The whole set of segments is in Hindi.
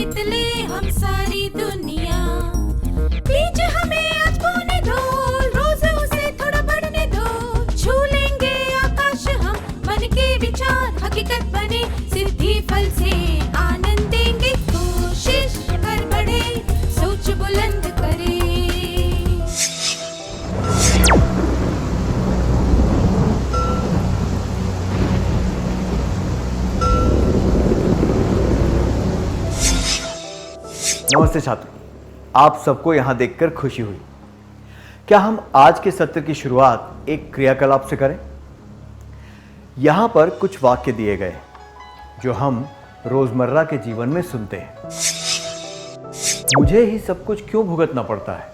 जीत ले हम सारी दुनिया। बीच हमें आज बोने दो, रोज उसे थोड़ा बढ़ने दो। छू लेंगे आकाश हम, मन के विचार हकीकत बने। सिद्धि फल से आनंद देंगे, कोशिश कर बढ़े, सोच बुलंद करे। नमस्ते छात्रों, आप सबको यहाँ देखकर खुशी हुई। क्या हम आज के सत्र की शुरुआत एक क्रियाकलाप से करें? यहाँ पर कुछ वाक्य दिए गए जो हम रोजमर्रा के जीवन में सुनते हैं। मुझे ही सब कुछ क्यों भुगतना पड़ता है?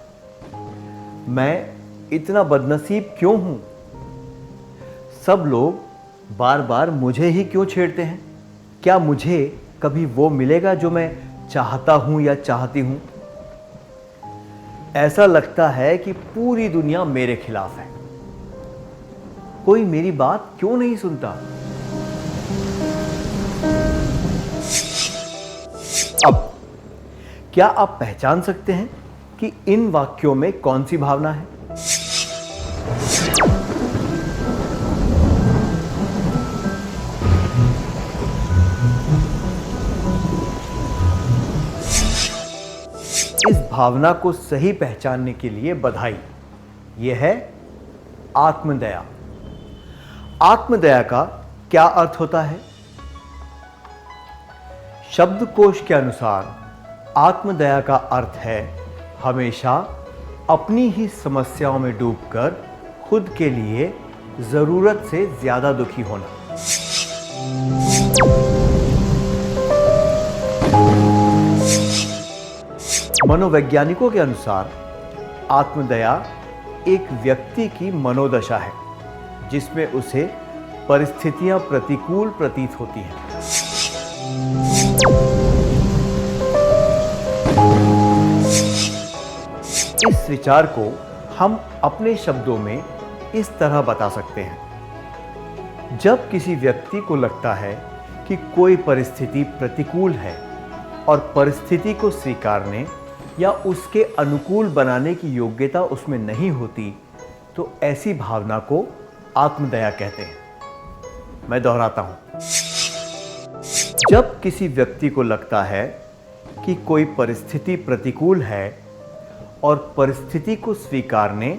मैं इतना बदनसीब क्यों हूं? सब लोग बार बार मुझे ही क्यों छेड़ते हैं? क्या मुझे कभी वो मिलेगा जो मैं चाहता हूं या चाहती हूं? ऐसा लगता है कि पूरी दुनिया मेरे खिलाफ है। कोई मेरी बात क्यों नहीं सुनता? अब क्या आप पहचान सकते हैं कि इन वाक्यों में कौन सी भावना है? इस भावना को सही पहचानने के लिए बधाई। यह है आत्मदया। आत्मदया का क्या अर्थ होता है? शब्दकोश के अनुसार आत्मदया का अर्थ है हमेशा अपनी ही समस्याओं में डूबकर खुद के लिए जरूरत से ज्यादा दुखी होना। मनोवैज्ञानिकों के अनुसार आत्मदया एक व्यक्ति की मनोदशा है जिसमें उसे परिस्थितियां प्रतिकूल प्रतीत होती हैं। इस विचार को हम अपने शब्दों में इस तरह बता सकते हैं। जब किसी व्यक्ति को लगता है कि कोई परिस्थिति प्रतिकूल है और परिस्थिति को स्वीकारने या उसके अनुकूल बनाने की योग्यता उसमें नहीं होती, तो ऐसी भावना को आत्मदया कहते हैं। मैं दोहराता हूं। जब किसी व्यक्ति को लगता है कि कोई परिस्थिति प्रतिकूल है और परिस्थिति को स्वीकारने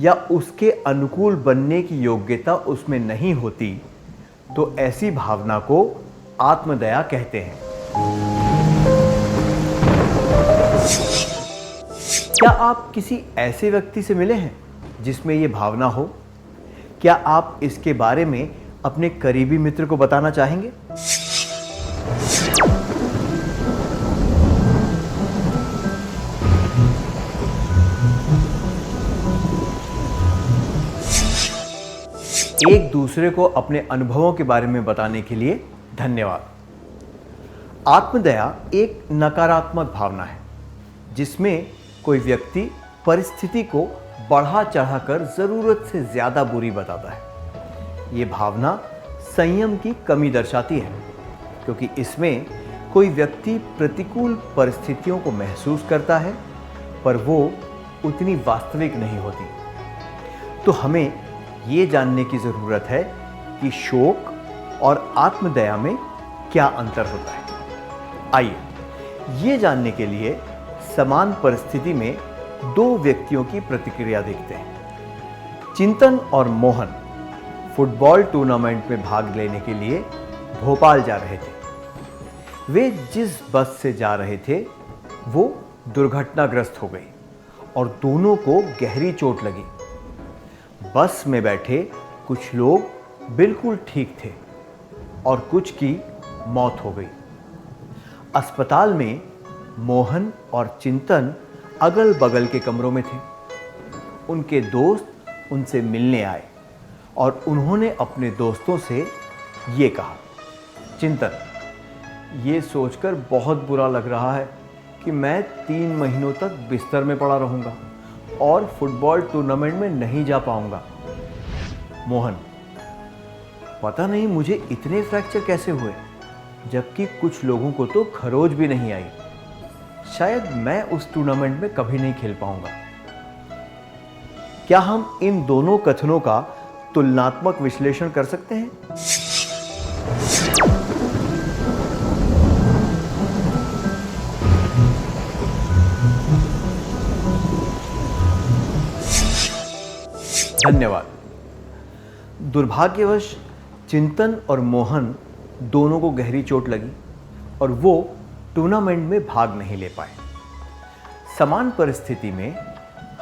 या उसके अनुकूल बनने की योग्यता उसमें नहीं होती, तो ऐसी भावना को आत्मदया कहते हैं। क्या आप किसी ऐसे व्यक्ति से मिले हैं जिसमें यह भावना हो? क्या आप इसके बारे में अपने करीबी मित्र को बताना चाहेंगे? एक दूसरे को अपने अनुभवों के बारे में बताने के लिए धन्यवाद। आत्मदया एक नकारात्मक भावना है जिसमें कोई व्यक्ति परिस्थिति को बढ़ा चढ़ाकर जरूरत से ज्यादा बुरी बताता है। ये भावना संयम की कमी दर्शाती है, क्योंकि इसमें कोई व्यक्ति प्रतिकूल परिस्थितियों को महसूस करता है पर वो उतनी वास्तविक नहीं होती। तो हमें ये जानने की जरूरत है कि शोक और आत्मदया में क्या अंतर होता है। आइए ये जानने के लिए समान परिस्थिति में दो व्यक्तियों की प्रतिक्रिया देखते हैं। चिंतन और मोहन फुटबॉल टूर्नामेंट में भाग लेने के लिए भोपाल जा रहे थे। वे जिस बस से जा रहे थे वो दुर्घटनाग्रस्त हो गई और दोनों को गहरी चोट लगी। बस में बैठे कुछ लोग बिल्कुल ठीक थे और कुछ की मौत हो गई। अस्पताल में मोहन और चिंतन अगल बगल के कमरों में थे। उनके दोस्त उनसे मिलने आए और उन्होंने अपने दोस्तों से ये कहा, चिंतन, ये सोचकर बहुत बुरा लग रहा है कि मैं 3 महीनों तक बिस्तर में पड़ा रहूंगा और फुटबॉल टूर्नामेंट में नहीं जा पाऊंगा। मोहन, पता नहीं मुझे इतने फ्रैक्चर कैसे हुए। जबकि कुछ लोगों को तो खरोच भी नहीं आई। शायद मैं उस टूर्नामेंट में कभी नहीं खेल पाऊंगा। क्या हम इन दोनों कथनों का तुलनात्मक विश्लेषण कर सकते हैं? धन्यवाद। दुर्भाग्यवश चिंतन और मोहन दोनों को गहरी चोट लगी और वो टूर्नामेंट में भाग नहीं ले पाए। समान परिस्थिति में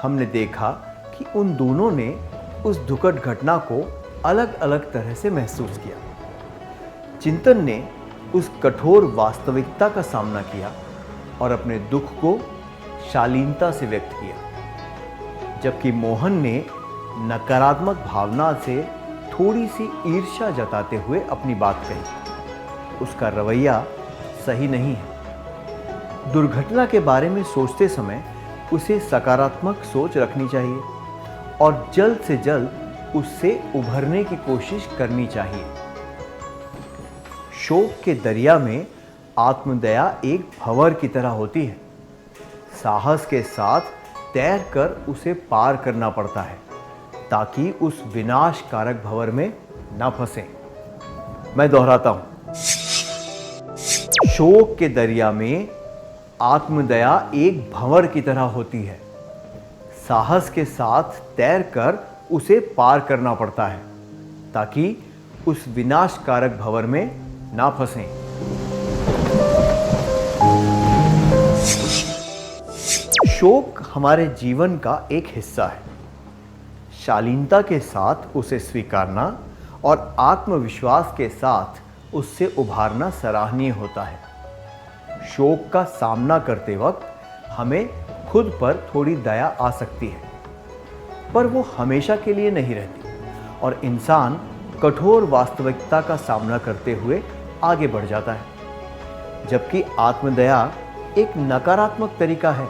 हमने देखा कि उन दोनों ने उस दुखद घटना को अलग अलग तरह से महसूस किया। चिंतन ने उस कठोर वास्तविकता का सामना किया और अपने दुख को शालीनता से व्यक्त किया, जबकि मोहन ने नकारात्मक भावना से थोड़ी सी ईर्ष्या जताते हुए अपनी बात कही। उसका रवैया सही नहीं है। दुर्घटना के बारे में सोचते समय उसे सकारात्मक सोच रखनी चाहिए और जल्द से जल्द उससे उभरने की कोशिश करनी चाहिए। शोक के दरिया में आत्मदया एक भंवर की तरह होती है। साहस के साथ तैरकर उसे पार करना पड़ता है ताकि उस विनाशकारक भंवर में न फंसे। मैं दोहराता हूं, शोक के दरिया में आत्मदया एक भंवर की तरह होती है। साहस के साथ तैरकर उसे पार करना पड़ता है ताकि उस विनाशकारक भंवर में ना फंसें। शोक हमारे जीवन का एक हिस्सा है। शालीनता के साथ उसे स्वीकारना और आत्मविश्वास के साथ उससे उभारना सराहनीय होता है। शोक का सामना करते वक्त हमें खुद पर थोड़ी दया आ सकती है, पर वो हमेशा के लिए नहीं रहती और इंसान कठोर वास्तविकता का सामना करते हुए आगे बढ़ जाता है। जबकि आत्मदया एक नकारात्मक तरीका है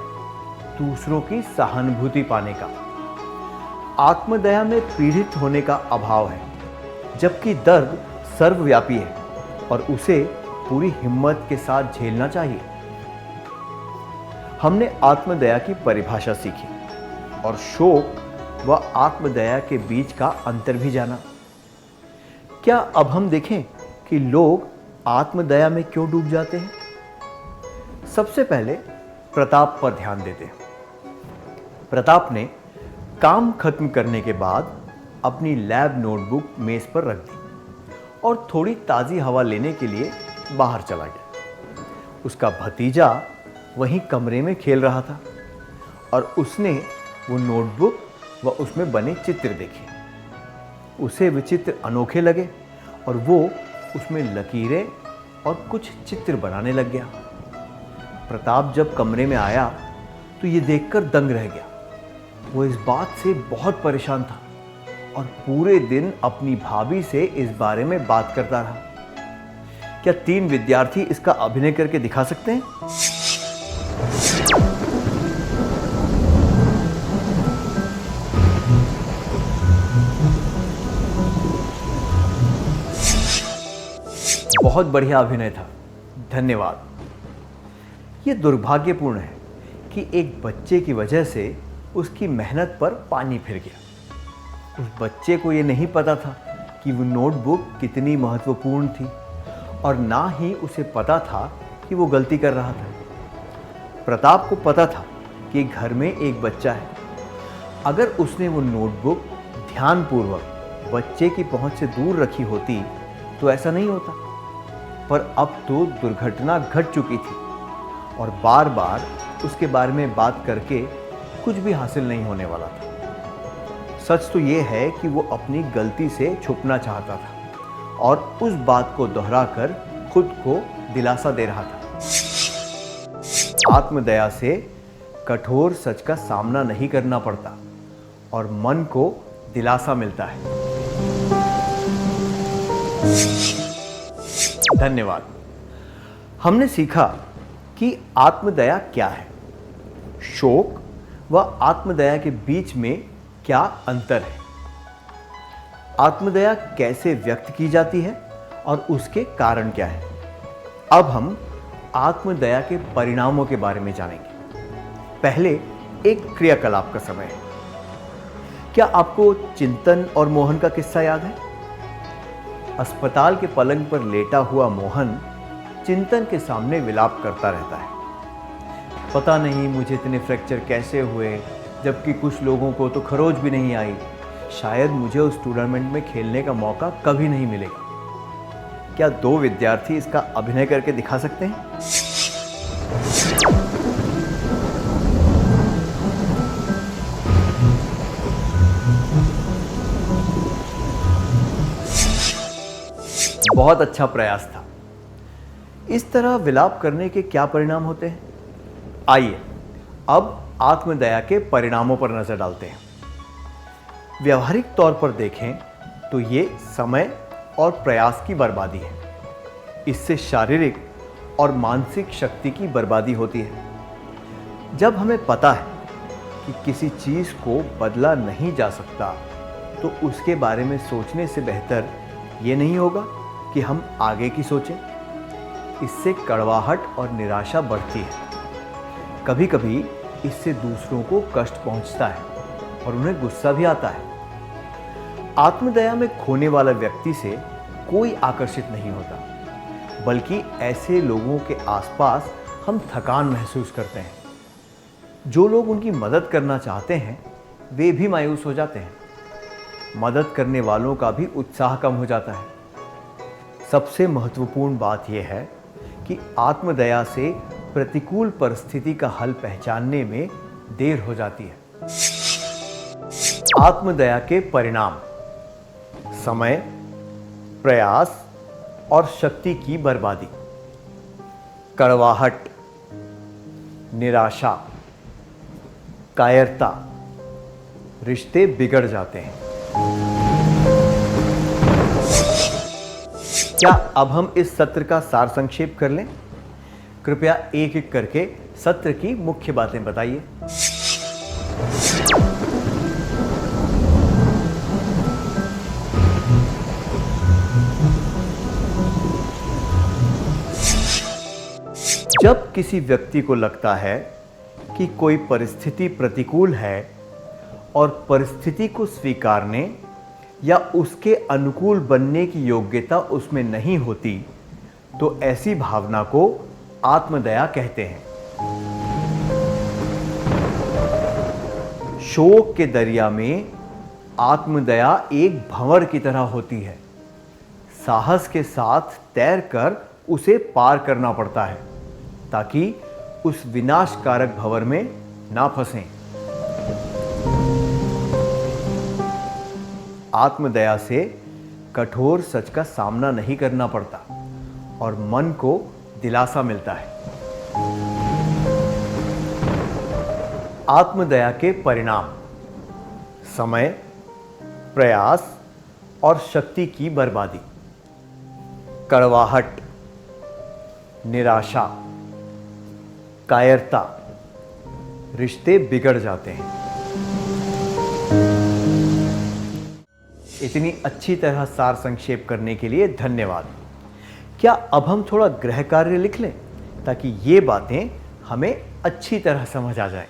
दूसरों की सहानुभूति पाने का। आत्मदया में पीड़ित होने का अभाव है, जबकि दर्द सर्वव्यापी है और उसे पूरी हिम्मत के साथ झेलना चाहिए। हमने आत्मदया की परिभाषा सीखी और शोक व आत्मदया के बीच का अंतर भी जाना। क्या अब हम देखें कि लोग आत्मदया में क्यों डूब जाते हैं? सबसे पहले प्रताप पर ध्यान देते हैं। प्रताप ने काम खत्म करने के बाद अपनी लैब नोटबुक मेज पर रख दी और थोड़ी ताज़ी हवा लेने के लिए बाहर चला गया। उसका भतीजा वहीं कमरे में खेल रहा था और उसने वो नोटबुक व उसमें बने चित्र देखे। उसे वे चित्र अनोखे लगे और वो उसमें लकीरें और कुछ चित्र बनाने लग गया। प्रताप जब कमरे में आया तो ये देखकर दंग रह गया। वो इस बात से बहुत परेशान था और पूरे दिन अपनी भाभी से इस बारे में बात करता रहा। क्या 3 विद्यार्थी इसका अभिनय करके दिखा सकते हैं? बहुत बढ़िया अभिनय था, धन्यवाद। यह दुर्भाग्यपूर्ण है कि एक बच्चे की वजह से उसकी मेहनत पर पानी फिर गया। उस बच्चे को यह नहीं पता था कि वो नोटबुक कितनी महत्वपूर्ण थी और ना ही उसे पता था कि वो गलती कर रहा था। प्रताप को पता था कि घर में एक बच्चा है। अगर उसने वो नोटबुक ध्यानपूर्वक बच्चे की पहुंच से दूर रखी होती तो ऐसा नहीं होता, पर अब तो दुर्घटना घट चुकी थी और बार बार उसके बारे में बात करके कुछ भी हासिल नहीं होने वाला था। सच तो ये है कि वो अपनी गलती से छुपना चाहता था और उस बात को दोहराकर खुद को दिलासा दे रहा था। आत्मदया से कठोर सच का सामना नहीं करना पड़ता और मन को दिलासा मिलता है। धन्यवाद। हमने सीखा कि आत्मदया क्या है, शोक व आत्मदया के बीच में क्या अंतर है, आत्मदया कैसे व्यक्त की जाती है और उसके कारण क्या है। अब हम आत्मदया के परिणामों के बारे में जानेंगे। पहले एक क्रियाकलाप का समय है। क्या आपको चिंतन और मोहन का किस्सा याद है? अस्पताल के पलंग पर लेटा हुआ मोहन चिंतन के सामने विलाप करता रहता है। पता नहीं मुझे इतने फ्रैक्चर कैसे हुए, जबकि कुछ लोगों को तो खरोच भी नहीं आई। शायद मुझे उस टूर्नामेंट में खेलने का मौका कभी नहीं मिलेगा। क्या दो विद्यार्थी इसका अभिनय करके दिखा सकते हैं? बहुत अच्छा प्रयास था। इस तरह विलाप करने के क्या परिणाम होते हैं? आइए अब आत्मदया के परिणामों पर नजर डालते हैं। व्यावहारिक तौर पर देखें तो ये समय और प्रयास की बर्बादी है। इससे शारीरिक और मानसिक शक्ति की बर्बादी होती है। जब हमें पता है कि किसी चीज को बदला नहीं जा सकता, तो उसके बारे में सोचने से बेहतर ये नहीं होगा कि हम आगे की सोचें। इससे कड़वाहट और निराशा बढ़ती है। कभी कभी इससे दूसरों को कष्ट पहुंचता है और उन्हें गुस्सा भी आता है। आत्मदया में खोने वाला व्यक्ति से कोई आकर्षित नहीं होता, बल्कि ऐसे लोगों के आसपास हम थकान महसूस करते हैं। जो लोग उनकी मदद करना चाहते हैं, वे भी मायूस हो जाते हैं। मदद करने वालों का भी उत्साह कम हो जाता है। सबसे महत्वपूर्ण बात यह है कि आत्मदया से प्रतिकूल परिस्थिति का हल पहचानने में देर हो जाती है। आत्मदया के परिणाम: समय, प्रयास और शक्ति की बर्बादी, कड़वाहट, निराशा, कायरता, रिश्ते बिगड़ जाते हैं। क्या अब हम इस सत्र का सार संक्षेप कर लें? कृपया एक एक करके सत्र की मुख्य बातें बताइए। जब किसी व्यक्ति को लगता है कि कोई परिस्थिति प्रतिकूल है और परिस्थिति को स्वीकारने या उसके अनुकूल बनने की योग्यता उसमें नहीं होती, तो ऐसी भावना को आत्मदया कहते हैं। शोक के दरिया में आत्मदया एक भंवर की तरह होती है। साहस के साथ तैरकर उसे पार करना पड़ता है ताकि उस विनाशकारक भंवर में ना फंसें। आत्मदया से कठोर सच का सामना नहीं करना पड़ता और मन को दिलासा मिलता है। आत्मदया के परिणाम: समय, प्रयास और शक्ति की बर्बादी, कड़वाहट, निराशा, कायरता, रिश्ते बिगड़ जाते हैं। इतनी अच्छी तरह सार संक्षेप करने के लिए धन्यवाद। क्या अब हम थोड़ा गृह कार्य लिख लें ताकि ये बातें हमें अच्छी तरह समझ आ जाए?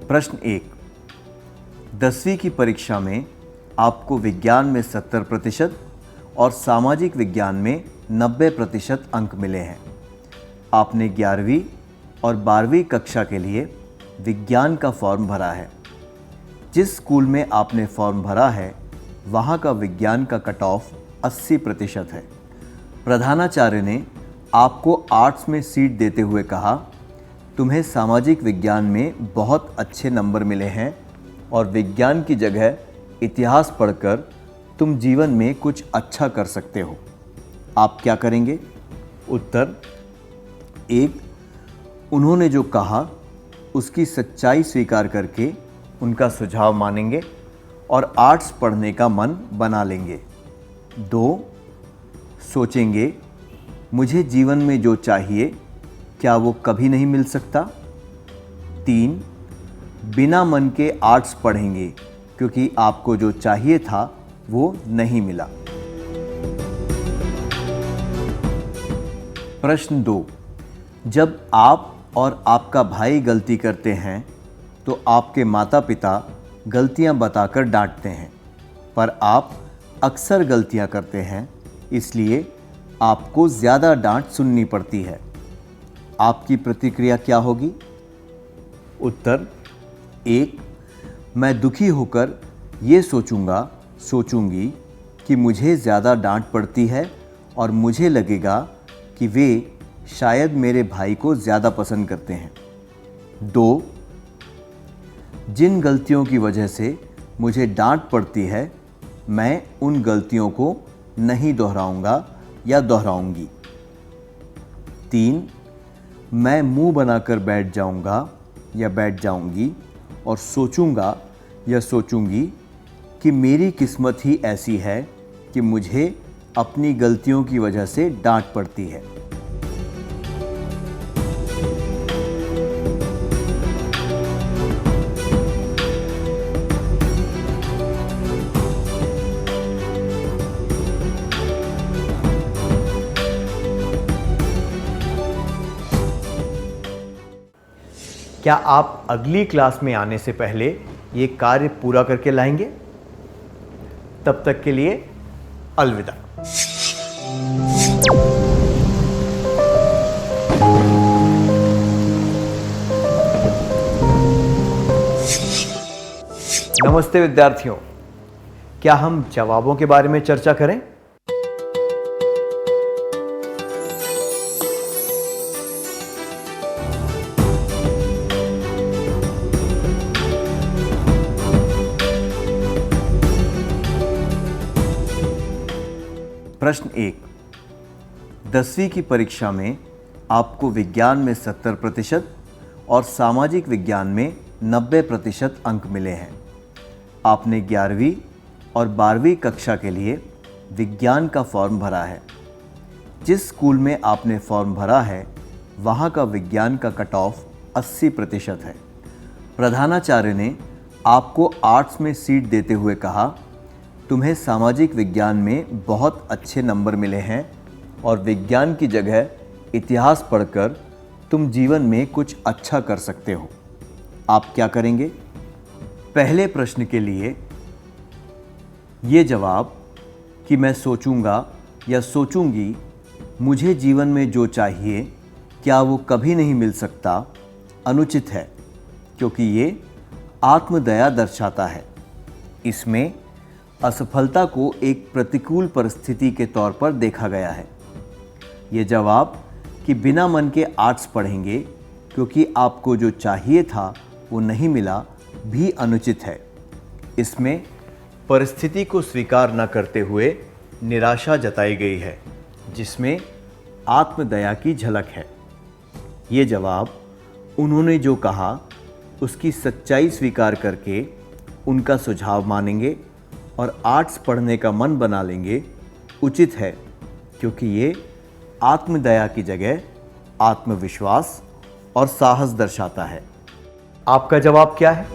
प्रश्न 1। 10वीं की परीक्षा में आपको विज्ञान में 70% और सामाजिक विज्ञान में 90% अंक मिले हैं। आपने 11वीं और 12वीं कक्षा के लिए विज्ञान का फॉर्म भरा है। जिस स्कूल में आपने फॉर्म भरा है, वहाँ का विज्ञान का कट ऑफ 80% है। प्रधानाचार्य ने आपको आर्ट्स में सीट देते हुए कहा, तुम्हें सामाजिक विज्ञान में बहुत अच्छे नंबर मिले हैं और विज्ञान की जगह इतिहास पढ़कर तुम जीवन में कुछ अच्छा कर सकते हो। आप क्या करेंगे? उत्तर: 1. उन्होंने जो कहा उसकी सच्चाई स्वीकार करके उनका सुझाव मानेंगे और आर्ट्स पढ़ने का मन बना लेंगे। 2. सोचेंगे मुझे जीवन में जो चाहिए क्या वो कभी नहीं मिल सकता? 3. बिना मन के आर्ट्स पढ़ेंगे क्योंकि आपको जो चाहिए था वो नहीं मिला। प्रश्न 2. जब आप और आपका भाई गलती करते हैं तो आपके माता पिता गलतियां बताकर डांटते हैं, पर आप अक्सर गलतियां करते हैं, इसलिए आपको ज़्यादा डांट सुननी पड़ती है। आपकी प्रतिक्रिया क्या होगी? उत्तर: 1. मैं दुखी होकर ये सोचूंगी कि मुझे ज़्यादा डांट पड़ती है और मुझे लगेगा कि वे शायद मेरे भाई को ज़्यादा पसंद करते हैं। 2. जिन गलतियों की वजह से मुझे डांट पड़ती है, मैं उन गलतियों को नहीं दोहराऊंगा या दोहराऊंगी। 3. मैं मुंह बनाकर बैठ जाऊंगा या बैठ जाऊंगी और सोचूंगा या सोचूंगी कि मेरी किस्मत ही ऐसी है कि मुझे अपनी गलतियों की वजह से डांट पड़ती है। क्या आप अगली क्लास में आने से पहले ये कार्य पूरा करके लाएंगे? तब तक के लिए अलविदा। नमस्ते विद्यार्थियों, क्या हम जवाबों के बारे में चर्चा करें? प्रश्न 1. 10वीं की परीक्षा में आपको विज्ञान में 70% और सामाजिक विज्ञान में 90% अंक मिले हैं। आपने 11वीं और 12वीं कक्षा के लिए विज्ञान का फॉर्म भरा है। जिस स्कूल में आपने फॉर्म भरा है वहाँ का विज्ञान का कट ऑफ 80% है। प्रधानाचार्य ने आपको आर्ट्स में सीट देते हुए कहा, तुम्हें सामाजिक विज्ञान में बहुत अच्छे नंबर मिले हैं और विज्ञान की जगह इतिहास पढ़कर तुम जीवन में कुछ अच्छा कर सकते हो। आप क्या करेंगे? पहले प्रश्न के लिए ये जवाब कि मैं सोचूंगा या सोचूंगी मुझे जीवन में जो चाहिए क्या वो कभी नहीं मिल सकता अनुचित है, क्योंकि ये आत्मदया दर्शाता है। इसमें असफलता को एक प्रतिकूल परिस्थिति के तौर पर देखा गया है। ये जवाब कि बिना मन के आर्ट्स पढ़ेंगे क्योंकि आपको जो चाहिए था वो नहीं मिला भी अनुचित है। इसमें परिस्थिति को स्वीकार न करते हुए निराशा जताई गई है, जिसमें आत्मदया की झलक है। ये जवाब उन्होंने जो कहा उसकी सच्चाई स्वीकार करके उनका सुझाव मानेंगे और आर्ट्स पढ़ने का मन बना लेंगे उचित है, क्योंकि ये आत्मदया की जगह आत्मविश्वास और साहस दर्शाता है। आपका जवाब क्या है?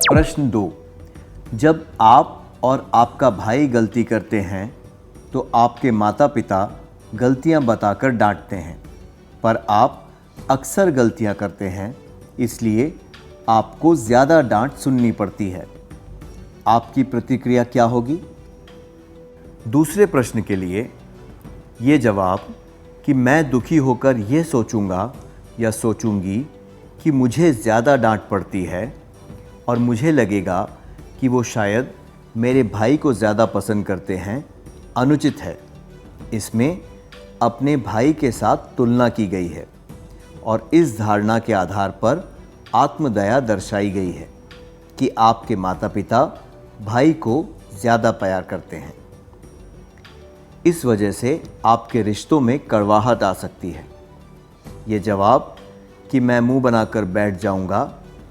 प्रश्न 2. जब आप और आपका भाई गलती करते हैं तो आपके माता पिता गलतियां बताकर डांटते हैं, पर आप अक्सर गलतियां करते हैं, इसलिए आपको ज़्यादा डांट सुननी पड़ती है। आपकी प्रतिक्रिया क्या होगी? दूसरे प्रश्न के लिए ये जवाब कि मैं दुखी होकर ये सोचूंगा या सोचूंगी कि मुझे ज़्यादा डांट पड़ती है और मुझे लगेगा कि वो शायद मेरे भाई को ज़्यादा पसंद करते हैं, अनुचित है। इसमें अपने भाई के साथ तुलना की गई है और इस धारणा के आधार पर आत्मदया दर्शाई गई है कि आपके माता पिता भाई को ज़्यादा प्यार करते हैं। इस वजह से आपके रिश्तों में कड़वाहट आ सकती है। ये जवाब कि मैं मुंह बनाकर बैठ जाऊंगा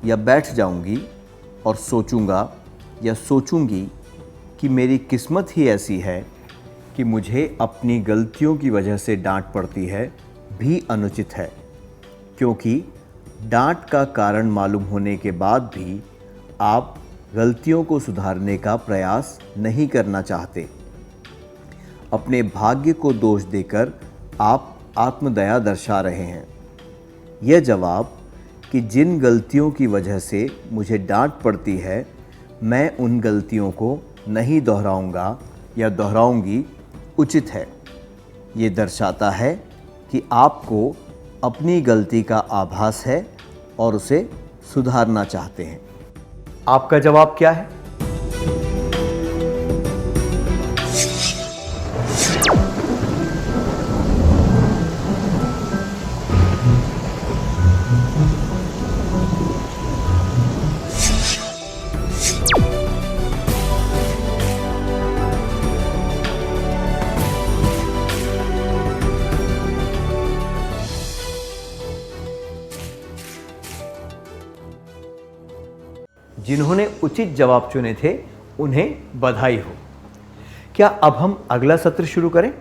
या बैठ जाऊंगी और सोचूंगा या सोचूंगी कि मेरी किस्मत ही ऐसी है कि मुझे अपनी गलतियों की वजह से डांट पड़ती है भी अनुचित है, क्योंकि डांट का कारण मालूम होने के बाद भी आप गलतियों को सुधारने का प्रयास नहीं करना चाहते। अपने भाग्य को दोष देकर आप आत्मदया दर्शा रहे हैं। यह जवाब कि जिन गलतियों की वजह से मुझे डांट पड़ती है मैं उन गलतियों को नहीं दोहराऊंगा या दोहराऊंगी उचित है। ये दर्शाता है कि आपको अपनी गलती का आभास है और उसे सुधारना चाहते हैं। आपका जवाब क्या है? जिन्होंने उचित जवाब चुने थे उन्हें बधाई हो। क्या अब हम अगला सत्र शुरू करें?